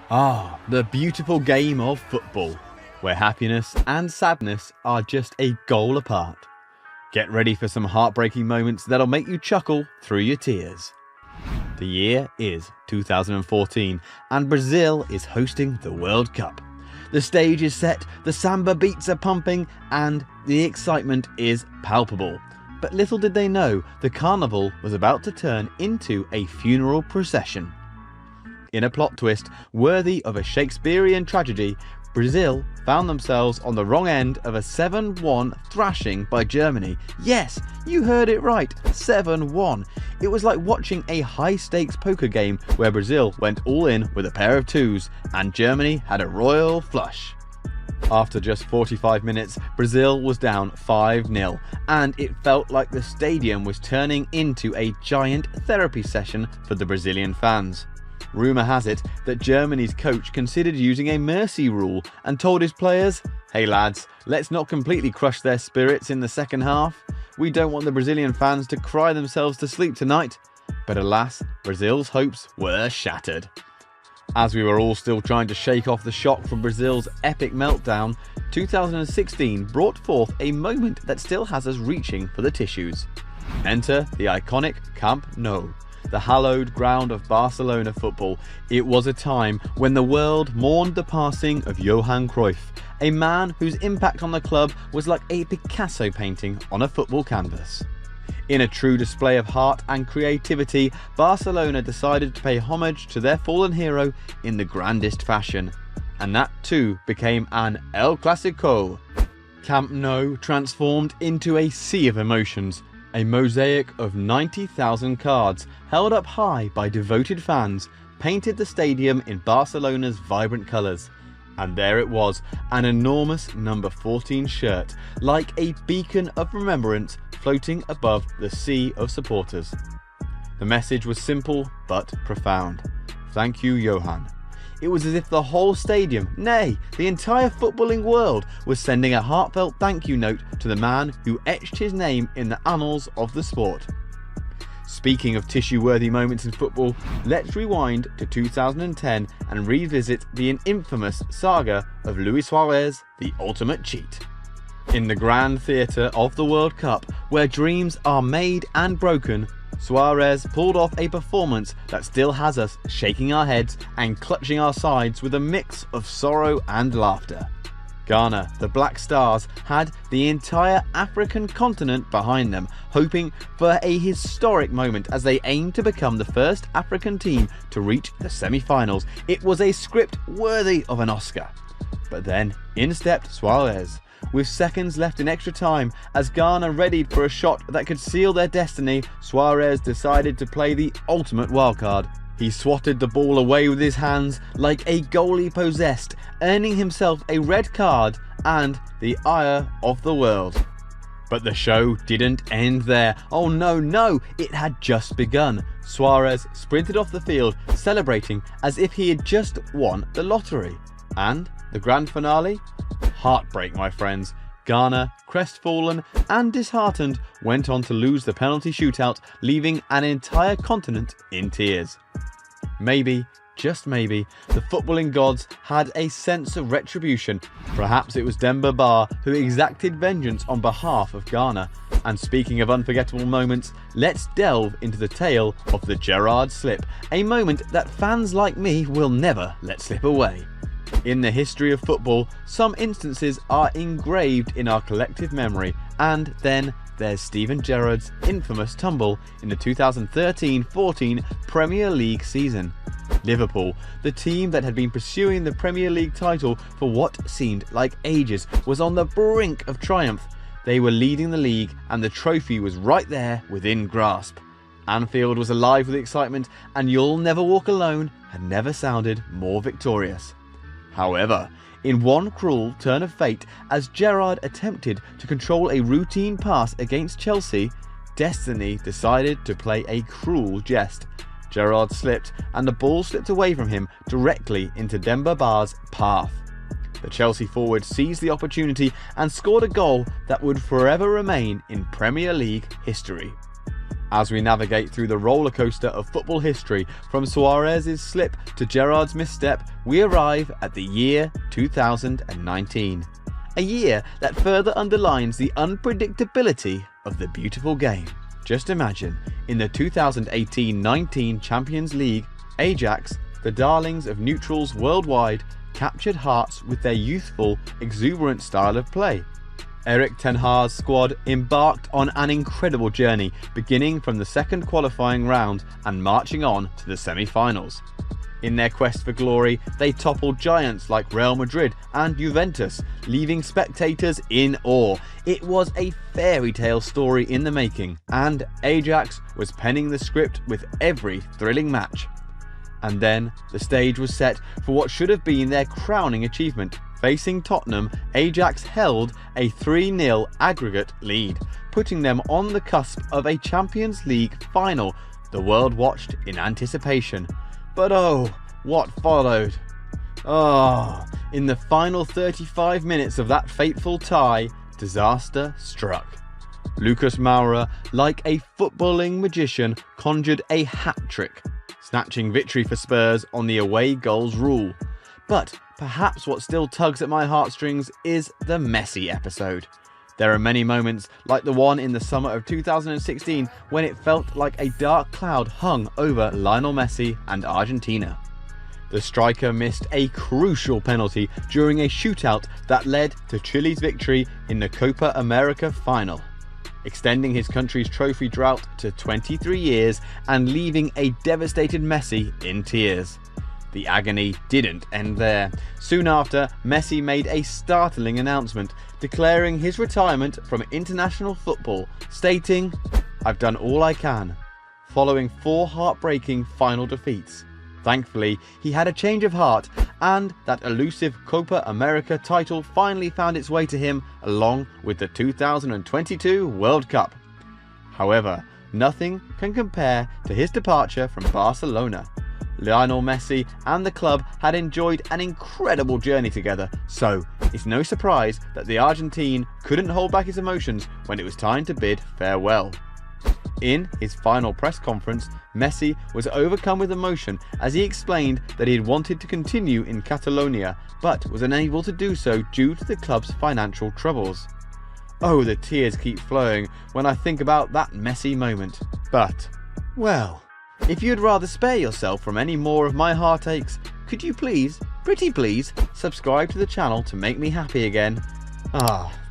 Ah, the beautiful game of football, where happiness and sadness are just a goal apart. Get ready for some heartbreaking moments that'll make you chuckle through your tears. The year is 2014 and Brazil is hosting the World Cup. The stage is set, the samba beats are pumping, and the excitement is palpable. But little did they know, the carnival was about to turn into a funeral procession. In a plot twist worthy of a Shakespearean tragedy, Brazil found themselves on the wrong end of a 7-1 thrashing by Germany. Yes, you heard it right, 7-1. It was like watching a high-stakes poker game where Brazil went all in with a pair of twos and Germany had a royal flush. After just 45 minutes, Brazil was down 5-0, and it felt like the stadium was turning into a giant therapy session for the Brazilian fans. Rumour has it that Germany's coach considered using a mercy rule and told his players, "Hey lads, let's not completely crush their spirits in the second half. We don't want the Brazilian fans to cry themselves to sleep tonight." But alas, Brazil's hopes were shattered. As we were all still trying to shake off the shock from Brazil's epic meltdown, 2016 brought forth a moment that still has us reaching for the tissues. Enter the iconic Camp Nou, the hallowed ground of Barcelona football. It was a time when the world mourned the passing of Johan Cruyff, a man whose impact on the club was like a Picasso painting on a football canvas. In a true display of heart and creativity, Barcelona decided to pay homage to their fallen hero in the grandest fashion. And that too became an El Clasico. Camp Nou transformed into a sea of emotions, a mosaic of 90,000 cards held up high by devoted fans painted the stadium in Barcelona's vibrant colours. And there it was, an enormous number 14 shirt, like a beacon of remembrance floating above the sea of supporters. The message was simple but profound. Thank you, Johan. It was as if the whole stadium, nay, the entire footballing world, was sending a heartfelt thank you note to the man who etched his name in the annals of the sport. Speaking of tissue-worthy moments in football, let's rewind to 2010 and revisit the infamous saga of Luis Suarez, the ultimate cheat. In the grand theatre of the World Cup, where dreams are made and broken, Suarez pulled off a performance that still has us shaking our heads and clutching our sides with a mix of sorrow and laughter. Ghana, the Black Stars, had the entire African continent behind them, hoping for a historic moment as they aimed to become the first African team to reach the semi-finals. It was a script worthy of an Oscar. But then, in stepped Suarez. With seconds left in extra time, as Ghana readied for a shot that could seal their destiny, Suarez decided to play the ultimate wildcard. He swatted the ball away with his hands like a goalie possessed, earning himself a red card and the ire of the world. But the show didn't end there. Oh no, it had just begun. Suarez sprinted off the field, celebrating as if he had just won the lottery. And the grand finale? Heartbreak, my friends. Ghana, crestfallen and disheartened, went on to lose the penalty shootout, leaving an entire continent in tears. Maybe, just maybe, the footballing gods had a sense of retribution. Perhaps it was Demba Ba who exacted vengeance on behalf of Ghana. And speaking of unforgettable moments, let's delve into the tale of the Gerrard slip, a moment that fans like me will never let slip away. In the history of football, some instances are engraved in our collective memory, and then there's Steven Gerrard's infamous tumble in the 2013-14 Premier League season. Liverpool, the team that had been pursuing the Premier League title for what seemed like ages, was on the brink of triumph. They were leading the league and the trophy was right there within grasp. Anfield was alive with excitement, and "You'll Never Walk Alone" had never sounded more victorious. However, in one cruel turn of fate, as Gerrard attempted to control a routine pass against Chelsea, destiny decided to play a cruel jest. Gerrard slipped, and the ball slipped away from him directly into Demba Ba's path. The Chelsea forward seized the opportunity and scored a goal that would forever remain in Premier League history. As we navigate through the roller coaster of football history, from Suarez's slip to Gerrard's misstep, we arrive at the year 2019. A year that further underlines the unpredictability of the beautiful game. Just imagine, in the 2018-19 Champions League, Ajax, the darlings of neutrals worldwide, captured hearts with their youthful, exuberant style of play. Erik ten Hag's squad embarked on an incredible journey, beginning from the second qualifying round and marching on to the semi-finals. In their quest for glory, they toppled giants like Real Madrid and Juventus, leaving spectators in awe. It was a fairy tale story in the making, and Ajax was penning the script with every thrilling match. And then the stage was set for what should have been their crowning achievement. Facing Tottenham, Ajax held a 3-0 aggregate lead, putting them on the cusp of a Champions League final. The world watched in anticipation. But oh, what followed? In the final 35 minutes of that fateful tie, disaster struck. Lucas Moura, like a footballing magician, conjured a hat-trick, snatching victory for Spurs on the away goals rule. But perhaps what still tugs at my heartstrings is the Messi episode. There are many moments like the one in the summer of 2016 when it felt like a dark cloud hung over Lionel Messi and Argentina. The striker missed a crucial penalty during a shootout that led to Chile's victory in the Copa America final, extending his country's trophy drought to 23 years and leaving a devastated Messi in tears. The agony didn't end there. Soon after, Messi made a startling announcement, declaring his retirement from international football, stating, "I've done all I can," following 4 heartbreaking final defeats. Thankfully, he had a change of heart, and that elusive Copa America title finally found its way to him, along with the 2022 World Cup. However, nothing can compare to his departure from Barcelona. Lionel Messi and the club had enjoyed an incredible journey together, so it's no surprise that the Argentine couldn't hold back his emotions when it was time to bid farewell. In his final press conference, Messi was overcome with emotion as he explained that he had wanted to continue in Catalonia, but was unable to do so due to the club's financial troubles. Oh, the tears keep flowing when I think about that Messi moment. But, well, if you'd rather spare yourself from any more of my heartaches, could you please, pretty please, subscribe to the channel to make me happy again?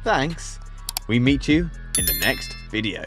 Thanks. We meet you in the next video.